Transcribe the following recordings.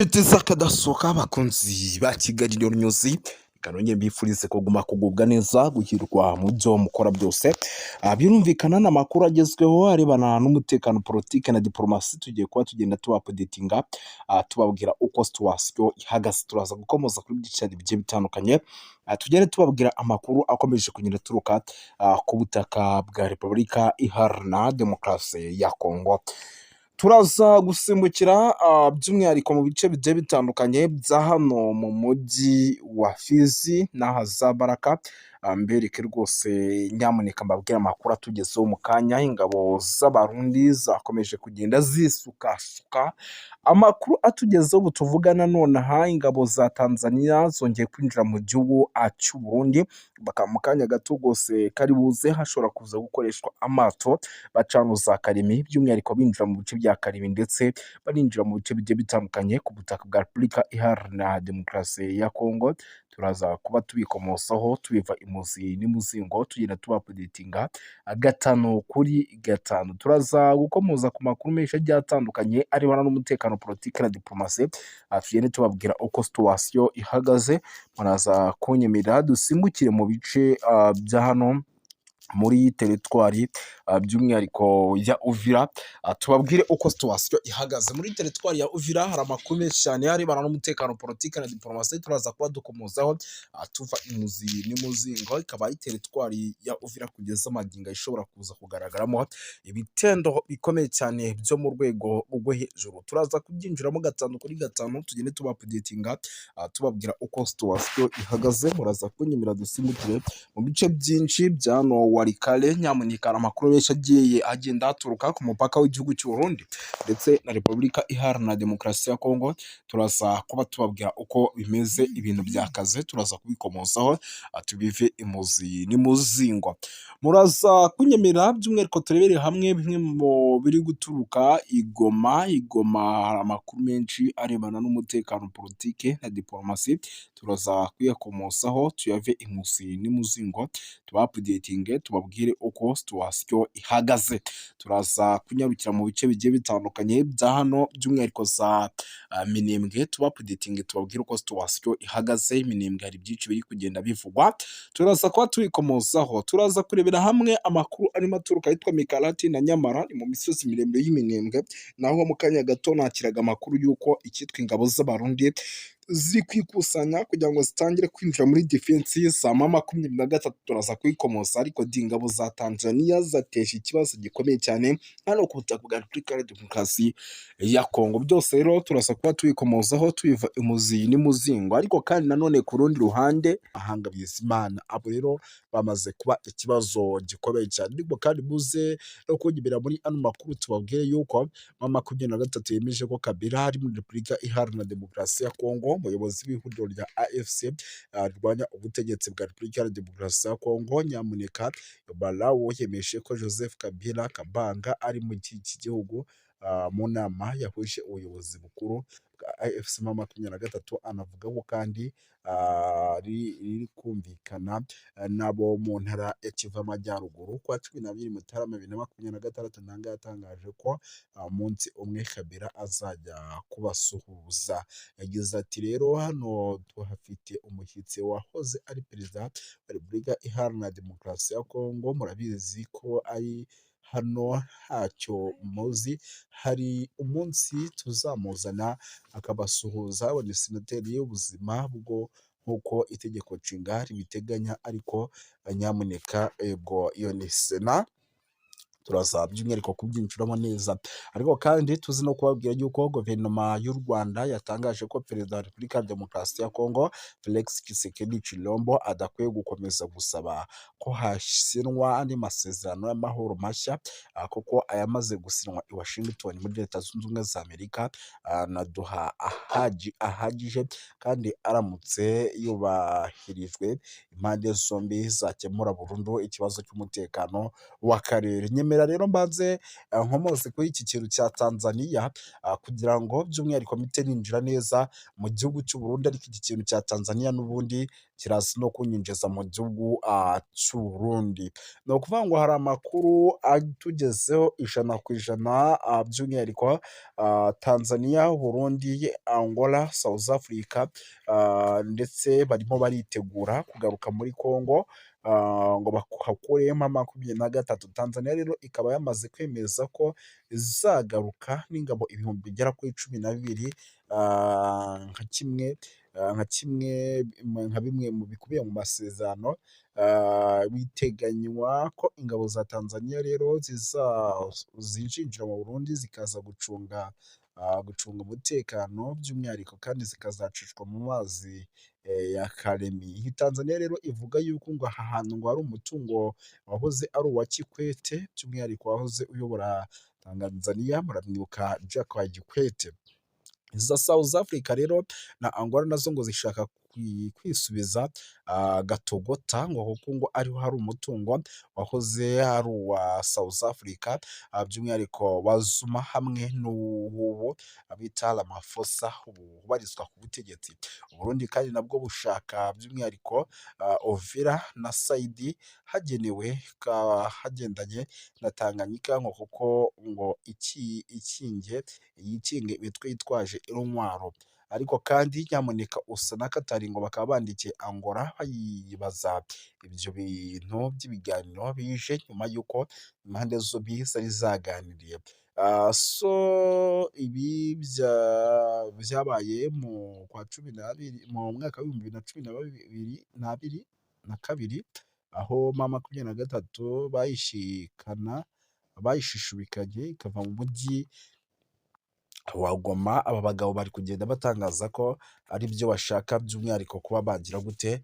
Iteza akadasohoka abakunzi ba Kigali News kanonye mbifurize kuguma kugubwa neza guhirwa mu byo mukora byose. Birumvikana n'amakuru agezweho arebana n'umutekano politike na diplomasi tugiye kuba tugenda tubapodetinga tubabwira uko situation ihagaze. Turaza gukomoza kuri byicari bigiye bitandukanye, tugende tubabwira amakuru akomeje kugenda turuka ku butaka bwa Repubulika Iharanira Demokarasi ya Kongo. Turaza gusimbukira by'umwihariko mu bice bigiye bitandukanye bya hano mu mujyi wa Fizi n'aha za Baraka. Mbereke rwose nyamuneka mbabwire amakuru atugezeho mu kanya. Ingabo z'abarundi zakomeje kugenda zisukasuka, amakuru atugezeho ubu tuvugana nonaha ingabo za Tanzania zongeye kwinjira mu gihugu cy'u Burundi. Mu kanya gato rwose kari buze hashobora kuza gukoreshwa amato bacana za Karemi, by'umwihariko binjira mu bice bya Karemi ndetse barinjira mu bice bigiye bitandukanye ku butaka bwa Repubulika Iharanira Demokarasi ya Kongo. Turaza kuba tubikomosaho tubiva imuzi n'imuzingo tugenda tubapodetinga gatanu kuri gatanu. Turaza gukomoza ku makuru menshi agiye atandukanye arebana n'umutekano politike na diplomasi, tugende tubabwira uko situation ihagaze. Muraza kunyemerera dusimbukire mu bice bya hano muri teritwari by'umwihariko ya Uvira, tubabwire uko situation ihagaze muri teritwari ya Uvira. Hari amakuru menshi cyane arebana n'umutekano politike na diplomasi turaza kuba dukomozaho tuva imuzi n'imuzingo. Ikaba ari teritwari ya Uvira kugeza amagingo ishobora kuza kugaragaramo ibitendo bikomeye cyane byo mu rwego rwo hejuru. Turaza kubyinjiramo gatanu kuri gatanu tugende tubapodetinga tubabwira uko situation ihagaze. Muraza kunyemera dusimbukire mu bice byinshi bya hano Warikale. Nyamuneka amakuru menshi agiye agenda aturuka ku mupaka w'igihugu cy'u Burundi ndetse na Repubulika Iharanira Demokarasi ya Kongo. Turaza kuba tubabwira uko bimeze, ibintu byakaze. Turaza kubikomozaho tubive imuzi n'imuzingo. Muraza kunyemera by'umwihariko turebere hamwe bimwe mu biri guturuka Igoma. Hari amakuru menshi arebana n'umutekano politike na diplomasi. Turaza kuyakomosaho tuyave imuzi n'imuzingo tubapodetinge tubabwire uko situation ihagaze. Turaza kunyarukira mu bice bigiye bitandukanye bya hano by'umwihariko za Minembwe tubapodetinge tubabwire uko situation ihagaze. Minembwe hari byinshi biri kugenda bivugwa, turaza kuba tubikomozaho. Turaza kurebera hamwe amakuru arimo aturuka yitwa Mikarati na Nyamara ni mu misozi miremire y'Iminembwe, naho mu kanya gato nakiraga amakuru y'uko icyitwa ingabo z'abarundi ziri kwikusanya kugira ngo zitangire kwinjira muri defense za M23. Turaza kwikomoza ariko ingabo za Tanzania zateje ikibazo gikomeye cyane hano ku butaka bwa Repubulika ya Demokarasi ya Kongo. Byose rero turaza kuba tubikomozaho tubiva imuzi n'imuzingo, ariko kandi nanone ku rundi ruhande ahanga Bizimana abo rero bamaze kuba ikibazo gikomeye cyane. Ariko kandi buze no kunyibira muri ano makuru tubabwire yuko M23 yemeje ko Kabila ari muri Repubulika Iharanira Demokarasi ya Kongo. Umuyobozi w'ihuriro rya AFC rirwanya ubutegetsi bwa Repubulika ya Demokarasi ya Kongo Nyamuneka Balawo yemeje ko Joseph Kabila Kabanga ari mu iki gihugu mu nama yahuje ubuyobozi bukuru bwa AFC M23. Anavuga ko kandi riri kumvikana nabo mu ntara ya Kivu Amajyaruguru kwa 12 Mutarama 2026. Nanga yatangaje ko munsi umwe Kabila azajya kubasuhuza. Yagize ati rero hano tuhafite umushyitsi wahoze ari perezida wa Repubulika Iharanira Demokarasi ya Kongo. Murabizi ko ari hano ntacyo muzi, hari umunsi tuzamuzana akabasuhuza. Ni senateri y'ubuzima bwo nk'uko itegeko nshinga ribiteganya, ariko nyamuneka ego iyo ni sena. Turaza by'umwihariko kubyinjiramo neza, ariko kandi tuzi no kubabwira yuko guverinoma y'u Rwanda yatangaje ko perezida wa Repubulika ya Demokarasi ya Kongo Felix Tshisekedi Tshilombo adakwiye gukomeza gusaba ko hasinywa andi masezerano y'amahoro mashya, kuko ayamaze gusinywa i Washington muri Leta Zunze Ubumwe za Amerika naduha ahagije, kandi aramutse yubahirijwe impande zombi zakemura burundu ikibazo cy'umutekano w'akarere. Nyemera nyemerera rero mbanze nkomoze kuri iki kintu cya Tanzania kugira ngo by'umwihariko mpite ninjira neza mu gihugu cy'u Burundi, ariko iki kintu cya Tanzania n'ubundi kiraza no kunyinjiza mu gihugu cy'u Burundi. Ni ukuvuga ngo hari amakuru atugezeho ijana ku ijana by'umwihariko Tanzania, Burundi, Angola, South Africa ndetse barimo baritegura kugaruka muri Congo ngo bahakuremo 23. Tanzania rero ikaba yamaze kwemeza ko izagaruka n'ingabo ibihumbi bigera kuri 12 nka kimwe nka bimwe mu bikubiye mu masezerano. Biteganywa ko ingabo za Tanzania rero zinjira mu Burundi zikaza gucunga umutekano by'umwihariko, kandi zikazacishwa mu mazi ya Karemi. Iyi Tanzania rero ivuga yuko ngo aha hantu ngo hari umutungo wahoze ari uwa Kikwete, by'umwihariko wahoze uyobora Tanzania, muramwibuka Jakaya Kikwete. Iza South Africa rero na Angola nazo ngo zishaka kwisubiza Gatogota, ngo kuko ngo ariho hari umutungo wahoze ari uwa South Africa, by'umwihariko wa Zuma hamwe n'uwo bita Ramaphosa ubarizwa ku butegetsi. Uburundi kandi nabwo bushaka by'umwihariko Uvira na Saidi hagendanye na Tanganyika, ngo kuko ngo yikinge imitwe yitwaje intwaro. Ariko kandi nyamuneka usa na Katari ngo bakaba bandikiye Angola bayibaza ibyo bintu by'ibiganiro bije nyuma y'uko impande zombi zari zaganiriye. Ibi byabaye mu kwa 12 mu mwaka w'2022, aho M23 bayishishubikanye ikava mu mujyi wa Goma. Aba bagabo bari kugenda batangaza ko ari byo bashaka, by'umwihariko kuba bagira gute,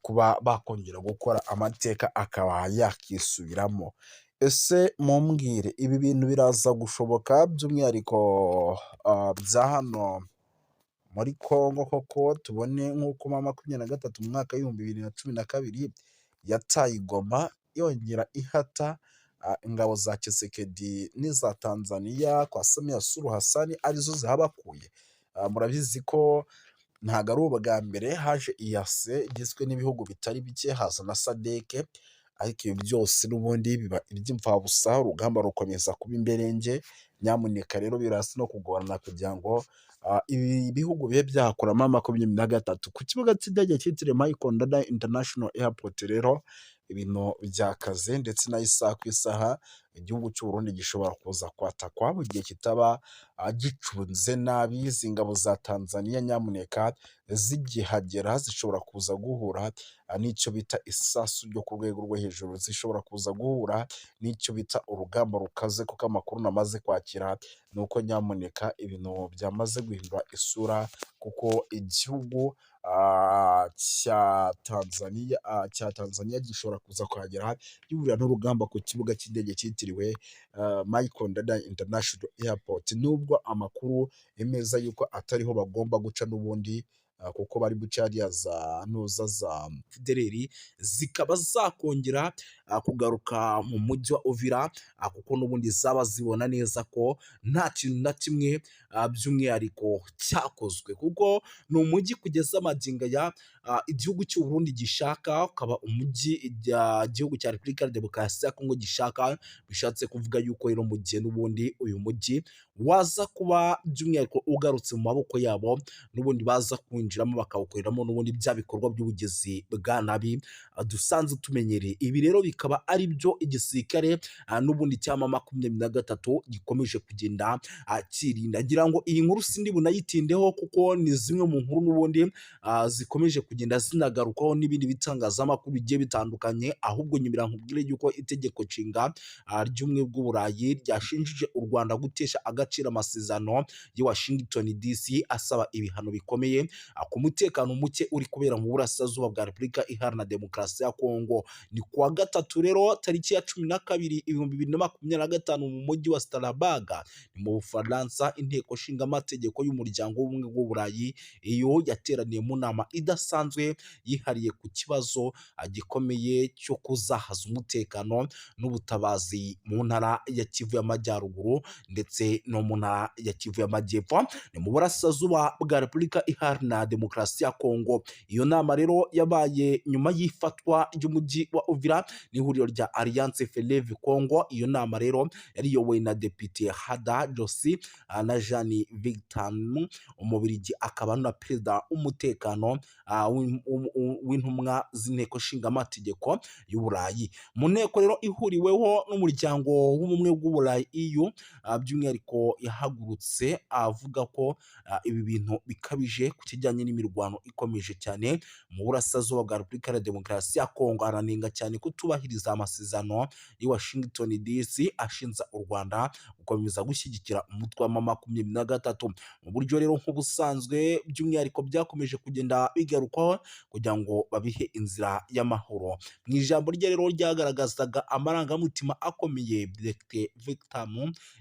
kuba bakongera gukora amateka akaba yakisubiramo. Ese mumbwire ibi bintu biraza gushoboka, by'umwihariko bya hano muri Congo koko tubone nk'uko M23 mu mwaka w'2012 yataye i Goma yongera ihata ingabo za Tshisekedi n'iza Tanzania kwa Samia Suluhu Hassan arizo zihabakuye? Murabizi ko ntago ari ubwa mbere haje EAC igizwe n'ibihugu bitari bike, haza na SADC, ariko ibi byose n'ubundi biba iby'imfabusa, urugamba rukomeza kuba imberenge. Nyamuneka rero birasa no kugorana kugira ngo ibi bihugu bibe byakuramo M23 ku kibuga cy'indege cyitiriwe Michael Ndadaye International Airport. Rero ibintu byakaze, ndetse na isaha ku isaha igihugu cy'u Burundi gishobora kuza kwatakwa mu gihe kitaba gicunze nabi. Izi ngabo za Tanzania nyamuneka zigihagera zishobora kuza guhura n'icyo bita isasu ryo ku rwego rwo hejuru, zishobora kuza guhura n'icyo bita urugamba rukaze, kuko amakuru namaze kwakira ni uko nyamuneka ibintu byamaze guhindura isura, kuko igihugu cya Tanzania gishobora kuza kuhagera gihurira n'urugamba ku kibuga cy'indege cyitiriwe Michael Ndadaye International Airport. Nubwo amakuru yemeza yuko atariho bagomba guca n'ubundi, kuko bari guca hariya za Fideleri zikaba zakongera kugaruka mu mujyi wa Uvira, kuko n'ubundi zaba zibona neza ko nta kintu na kimwe by'umwihariko cyakozwe, kuko ni umujyi kugeza amagingo ya igihugu cy'u Burundi gishaka, ukaba umujyi igihugu cya Repubulika ya Demokarasi ya Kongo gishaka. Bishatse kuvuga yuko rero mu gihe n'ubundi uyu mujyi waza kuba by'umwihariko ugarutse mu maboko yabo, n'ubundi baza kwinjiramo bakawukoreramo n'ubundi bya bikorwa by'ubugizi bwa nabi dusanzwe tumenyereye. Ibi rero bikaba ari byo igisirikare n'ubundi cya M23 gikomeje kugenda kirinda. Ngira ngo iyi nkuru sindi bunayitindeho, kuko ni zimwe mu nkuru n'ubundi zikomeje kugenda zinagarukaho n'ibindi bitangazamakuru bigiye bitandukanye. Ahubwo nyimira nkubwire yuko itegeko nshinga ry'ubumwe bw'Uburayi ryashinjije u Rwanda gutesha agaciro agaciro amasezerano y'i Washington DC asaba ibihano bikomeye ku mutekano muke uri kubera mu burasirazuba bwa Repubulika Iharanira Demokarasi ya Kongo. Ni kuwa gatatu rero tariki ya 12/2025 mu mujyi wa Strasbourg ni mu Bufaransa, inteko nshinga amategeko y'umuryango w'ubumwe bw'Uburayi iyo yateraniye mu nama idasanzwe yihariye ku kibazo gikomeye cyo kuzahaza umutekano n'ubutabazi mu ntara ya Kivu y'Amajyaruguru ndetse no mu ntara ya Kivu y'Amajyepfo, ni mu burasirazuba bwa Repubulika Iharanira Demokarasi ya Kongo. Iyo nama rero yabaye nyuma y'ifatwa ry'umujyi wa Uvira n'ihuriro rya Alliance Fleuve Congo. Iyo nama rero yari iyobowe na Depite Hada Josi na Jean Victor Umubirigi, akaba na perezida w'umutekano w'intumwa z'inteko nshinga amategeko y'Uburayi. Mu nteko rero ihuriweho n'umuryango w'ubumwe bw'Uburayi EU, by'umwihariko yahagurutse avuga ko ibi bintu bikabije ku kijyanye n'imirwano ikomeje cyane mu burasirazuba bwa Repubulika ya Demokarasi ya Kongo. Aranenga cyane kutubahiriza amasezerano y'i Washington DC ashinja u Rwanda gukomeza gushyigikira umutwe wa M23 mu buryo rero nk'ubusanzwe, by'umwihariko byakomeje kugenda bigarukwaho kugira ngo babihe inzira y'amahoro. Mu ijambo rye rero ryagaragazaga amarangamutima akomeye, Dr Victor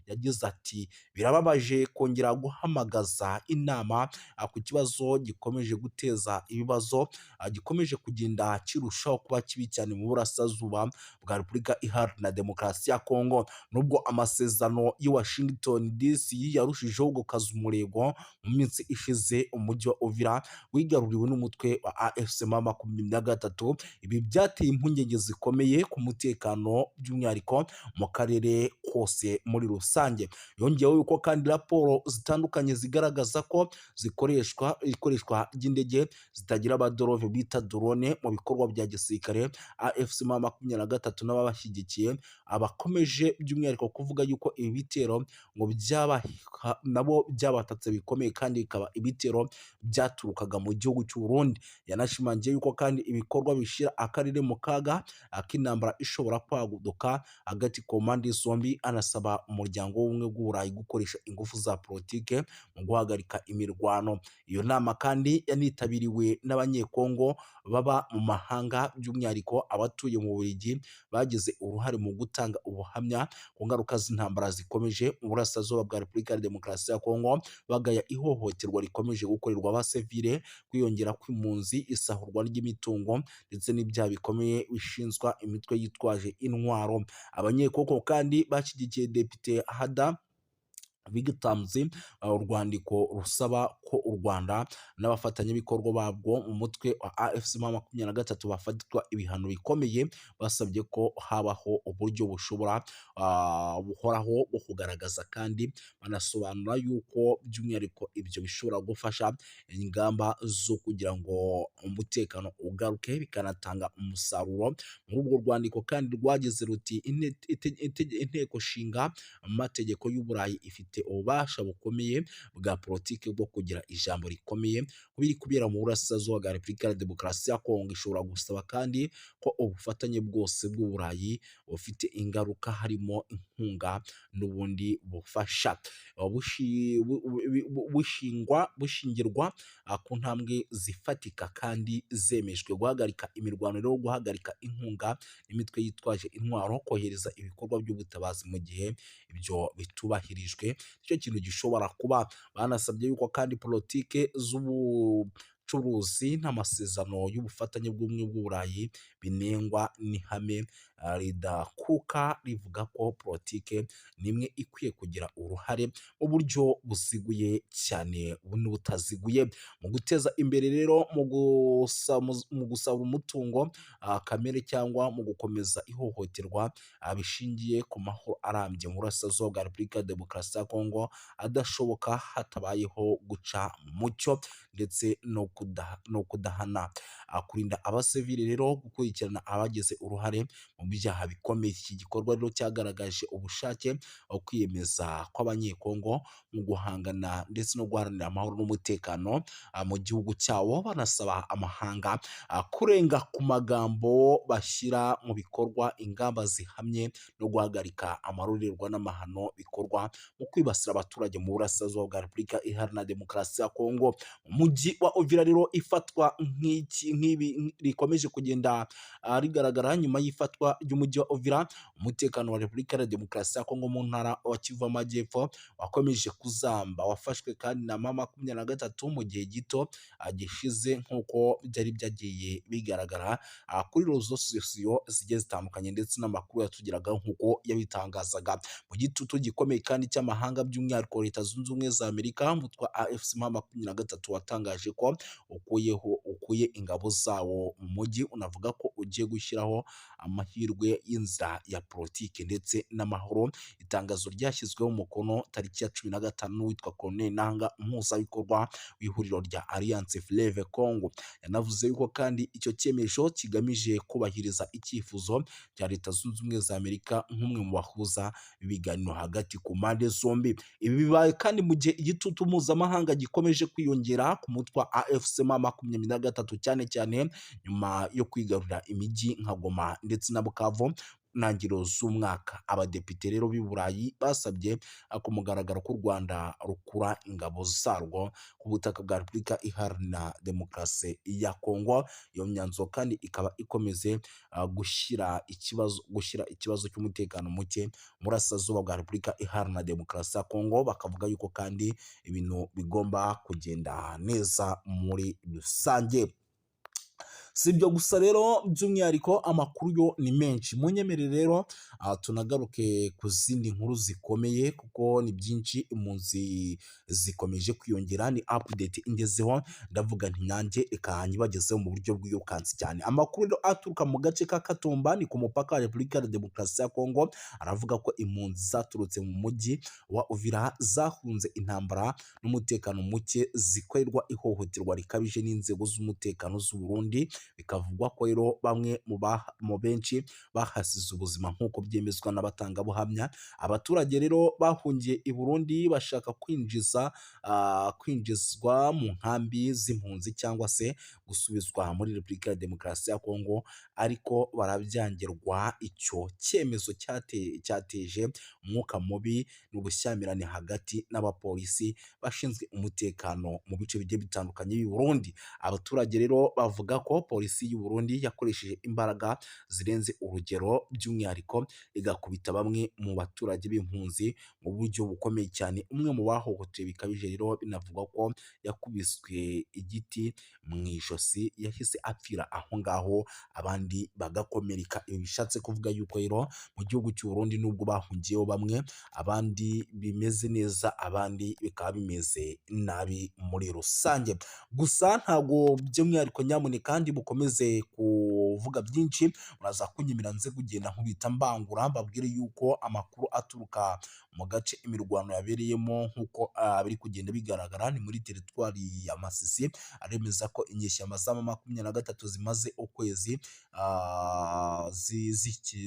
yagize ati birababaje kongera guhamagaza inama ku kibazo gikomeje guteza ibibazo, gikomeje kugenda kirushaho kuba kibi cyane mu burasirazuba bwa Repubulika Iharanira Demokarasi ya Kongo. Nubwo amasezerano y'i Washington DC yarushijeho gukaza umurego mu minsi ishize, umujyi wa Uvira wigaruriwe n'umutwe wa AFC M23. Ibi byateye impungenge zikomeye ku mutekano, by'umwihariko mu karere kose muri rusange. Yongeyeho yuko kandi raporo zitandukanye zigaragaza ko ikoreshwa ry'indege zitagira abadorove bita drone mu bikorwa bya gisirikare. AFC M23 n'ababashyigikiye abakomeje by'umwihariko kuvuga yuko ibi bitero ngo nabo byabatatse bikomeye kandi bikaba ibitero byaturukaga mu gihugu cy'u Burundi. Yanashimangiye yuko kandi ibikorwa bishira akarere mu kaga k'intambara ishobora kwaguduka hagati ku mpande zombi, anasaba umuryango w'ubumwe bw'Uburayi gukoresha ingufu za politike mu guhagarika imirwano. Iyo nama kandi yanitabiriwe n'abanyekongo baba mu mahanga, by'umwihariko abatuye mu Bubiligi bagize uruhare mu gutanga ubuhamya ku ngaruka z'intambara zikomeje mu burasirazuba bwa Repubulika ya Demokarasi ya Kongo, bagaya ihohoterwa rikomeje gukorerwa abasivile, kwiyongera kw'impunzi, isahurwa ry'imitungo ndetse n'ibyaha bikomeye bishinzwa imitwe yitwaje intwaro. Abanyekongo kandi bashyigikiye Depite Hada bigitamze urwandiko rusaba ko u Rwanda n'abafatanyabikorwa babwo mu mutwe wa AFC M23 bafatirwa ibihano bikomeye, basabye ko habaho uburyo buhoraho bwo kugaragaza, kandi banasobanura yuko by'umwihariko ibyo bishobora gufasha ingamba zo kugira ngo umutekano ugaruke bikanatanga umusaruro. Muri urwo rwandiko kandi rwagize ruti inteko nshinga amategeko y'Uburayi ifite ububasha bukomeye bwa politiki bwo kugira ijambo rikomeye kubiri kubera mu burasirazuba bwa Repubulika ya Demokarasi ya Kongo. Ishobora gusaba kandi ko ubufatanye bwose bw'Uburayi bufite ingaruka, harimo inkunga n'ubundi bufasha, bushingirwa ku ntambwe zifatika kandi zemejwe: guhagarika imirwano rero, guhagarika inkunga n'imitwe yitwaje intwaro, kohereza ibikorwa by'ubutabazi mu gihe ibyo bitubahirijwe. Icyo kintu gishobora kuba. Banasabye yuko kandi politike z'ubucuruzi n'amasezerano y'ubufatanye bw'ubumwe bw'Uburayi binengwa n'ihame ridakuka rivuga ko politike nimwe ikwiye kugira uruhare mu buryo buziguye cyane n'ubutaziguye mu guteza imbere rero mu gusaba umutungo kamere cyangwa mu gukomeza ihohoterwa bishingiye ku mahoro arambye mu burasirazuba bwa Repubulika ya Demokarasi ya Kongo adashoboka hatabayeho guca mu mucyo ndetse no kudahana. kurinda abasivili rero, gukurikirana abagize uruhare mu byaha bikomeye. Iki gikorwa rero cyagaragaje ubushake kwiyemeza kw'abanyekongo mu guhangana ndetse no guharanira amahoro n'umutekano mu gihugu cyawo, banasaba amahanga kurenga ku magambo bashyira mu bikorwa ingamba zihamye no guhagarika amarorerwa n'amahano bikorwa mu kwibasira abaturage mu burasirazuba bwa Repubulika Iharanira Demokarasi ya Kongo. Umujyi wa Uvira rero ifatwa nk'ibi rikomeje kugenda rigaragara nyuma y'ifatwa ry'umujyi wa Uvira. Umutekano wa Repubulika Iharanira Demokarasi ya Kongo mu ntara wa Kivu y'Amajyepfo wakomeje kuzamba, wafashwe kandi na M23 mu gihe gito gishize, nk'uko byari byagiye bigaragara kuri rezo sosiyo zigiye zitandukanye ndetse n'amakuru yatugeraga nk'uko yabitangazaga. Mu gitutu gikomeye kandi cy'amahanga, by'umwihariko Leta Zunze Ubumwe za Amerika, umutwe wa AFC M23 watangaje ko ukuye ingabo zawo mu mujyi, unavuga ko ugiye gushyiraho amahirwe y'inzira ya politiki ndetse n'amahoro. Itangazo ryashyizweho umukono tariki ya 15 witwa Colonel Nanga, umuhuzabikorwa w'ihuriro rya Alliance Fleuve Congo, yanavuze yuko kandi icyo cyemezo kigamije kubahiriza icyifuzo cya Leta Zunze Ubumwe za Amerika nk'umwe mu bahuza ibiganiro hagati ku mpande zombi. Ibi bibaye kandi mu gihe igitutu mpuzamahanga gikomeje kwiyongera ku mutwe wa AFC M23, cyane cyane nyuma yo kwigarurira imijyi nka Goma ndetse na Bukavu ntangiriro z'umwaka. Abadepite rero b'i Burayi basabye ku mugaragaro ko u Rwanda rukura ingabo zarwo ku butaka bwa Repubulika Iharanira Demokarasi ya Kongo. Iyo myanzuro kandi ikaba ikomeze gushyira ikibazo cy'umutekano muke mu burasirazuba bwa Repubulika Iharanira Demokarasi ya Kongo. Bakavuga yuko kandi ibintu bigomba kugenda neza muri rusange. Si ibyo gusa rero, by'umwihariko amakuru yo ni menshi. Munyemerere rero tunagaruke ku zindi nkuru zikomeye, kuko ni byinshi. Impunzi zikomeje kwiyongera, ni update ingezeho, ndavuga nti nanjye reka nyibagezeho mu buryo bw'iyokansi cyane. Amakuru rero aturuka mu gace ka Katumba, ni ku mupaka wa Repubulika ya Demokarasi ya Kongo, aravuga ko impunzi zaturutse mu mujyi wa Uvira zahunze intambara n'umutekano muke, zikorerwa ihohoterwa rikabije n'inzego z'umutekano z'u Burundi. Bikavugwa ko rero bamwe mu benshi bahasize ubuzima, nk'uko byemezwa n'abatangabuhamya. Abaturage rero bahungiye i Burundi bashaka kwinjizwa mu nkambi z'impunzi cyangwa se gusubizwa muri Repubulika ya Demokarasi ya Kongo, ariko barabyangirwa. Icyo cyemezo cyateje umwuka mubi n'ubushyamirane hagati n'abapolisi bashinzwe umutekano mu bice bigiye bitandukanye b'i Burundi. Abaturage rero bavuga ko polisi y'u Burundi yakoresheje imbaraga zirenze urugero, by'umwihariko igakubita bamwe mu baturage b'impunzi mu buryo bukomeye cyane. Umwe mu bahohotewe bikabije rero binavugwa ko yakubiswe igiti mu ijosi, yahise apfira aho ngaho, abandi bagakomereka. Ibi bishatse kuvuga yuko rero mu gihugu cy'u Burundi nubwo bahungiyeho bamwe, abandi bimeze neza, abandi bikaba bimeze nabi muri rusange. Gusa ntabwo by'umwihariko nyamuneka kandi bukomeze kuvuga byinshi, muraza kunyemera nze kugenda nkubita mbangura, mbabwire yuko amakuru aturuka mu gace imirwano yabereyemo, nk'uko biri kugenda bigaragara, ni muri teritwari ya Masisi, aremeza ko inyeshyamba za M23 zimaze ukwezi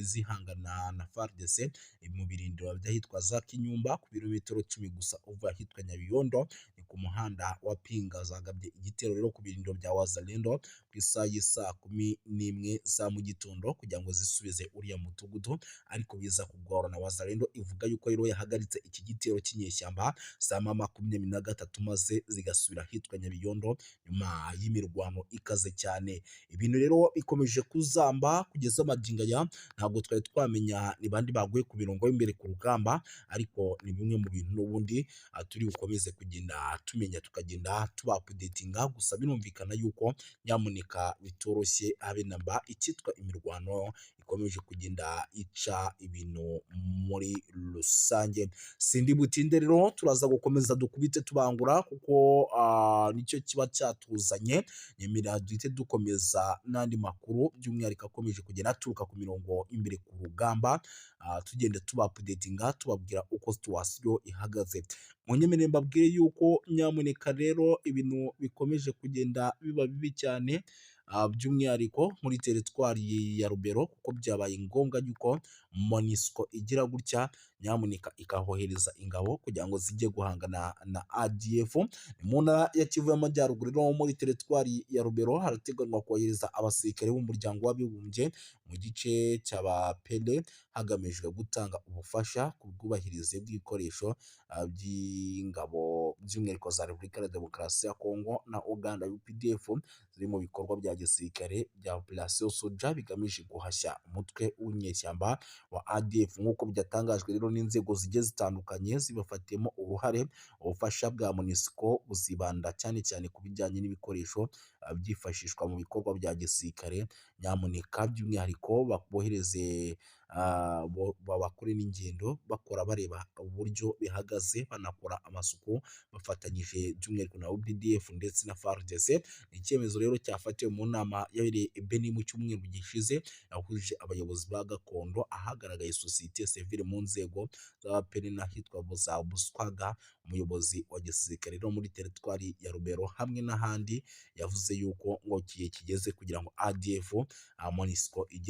zihangana na FARDC mu birindiro by'ahitwa za Kinyumba, ku birometero 10 gusa uva ahitwa Nyabiyondo, ni ku muhanda wa Pinga. Zagabye igitero rero ku birindiro bya Wazalendo ku isaha y'isa 11 za mu gitondo kugira ngo zisubize uriya mudugudu, ariko biza kugorana. Wazalendo ivuga yuko rero yahagaritse iki gitero cy'inyeshyamba za M23 maze zigasubira ahitwa Nyabiyondo nyuma y'imirwano ikaze cyane. Ibintu rero bikomeje kuzamba kugeza magingo aya, ntabwo twari twamenya ni bandi baguye ku mirongo y'imbere ku rugamba, ariko ni bimwe mu bintu n'ubundi turi bukomeze kugenda tumenya, tukagenda tubapudetinga. Gusa birumvikana yuko nyamuneka bitoroshye habe namba, icyitwa imirwano ikomeje kugenda ica ibintu muri rusange. Sindi butinde rero, turaza gukomeza dukubite tubangura, kuko nicyo kiba cyatuzanye. Nyemera duhite dukomeza n'andi makuru, by'umwihariko akomeje kugenda aturuka ku mirongo imbere ku rugamba, tugenda tubapudetinga, tubabwira uko situation ihagaze. Munyemerere mbabwire yuko nyamuneka rero ibintu bikomeje kugenda biba bibi cyane, by'umwihariko muri teritwari ya Rubero, kuko byabaye ngombwa yuko MONUSCO igira gutya nyamuneka ikahohereza ingabo kugira ngo zijye guhangana na ADF. Mu ntara ya Kivu y'Amajyaruguru no muri teritwari ya Rubero harateganywa kohereza abasirikare b'umuryango w'abibumbye mu gice cy'abapede hagamijwe gutanga ubufasha ku bwubahirize bw'ibikoresho by'ingabo by'umwihariko za Repubulika ya Demokarasi ya Kongo na Uganda UPDF ziri mu bikorwa bya gisirikare bya Operation Soja bigamije guhashya umutwe w'inyeshyamba wa ADF. Nk'uko byatangajwe rero n'inzego zigiye zitandukanye zibafatiyemo uruhare, ubufasha bwa MONUSCO buzibanda cyane cyane ku bijyanye n'ibikoresho byifashishwa mu bikorwa bya gisirikare. Nyamuneka by'umwihariko babohereze bakore n'ingendo bakora bareba uburyo bihagaze, banakora amasuku bafatanyije by'umwihariko na UPDF ndetse na FARDC. Ni icyemezo rero cyafatiwe mu nama yabereye Beni mu cyumweru gishize, yahuje abayobozi ba gakondo, ahagaragaye sosiyete sivile mu nzego z'abaperi n'ahitwa za Buswaga, umuyobozi wa gisirikare no muri teritwari ya Rubero hamwe n'ahandi. Yavuze yuko ngo kigiye kigeze kugira ngo ADF MONUSCO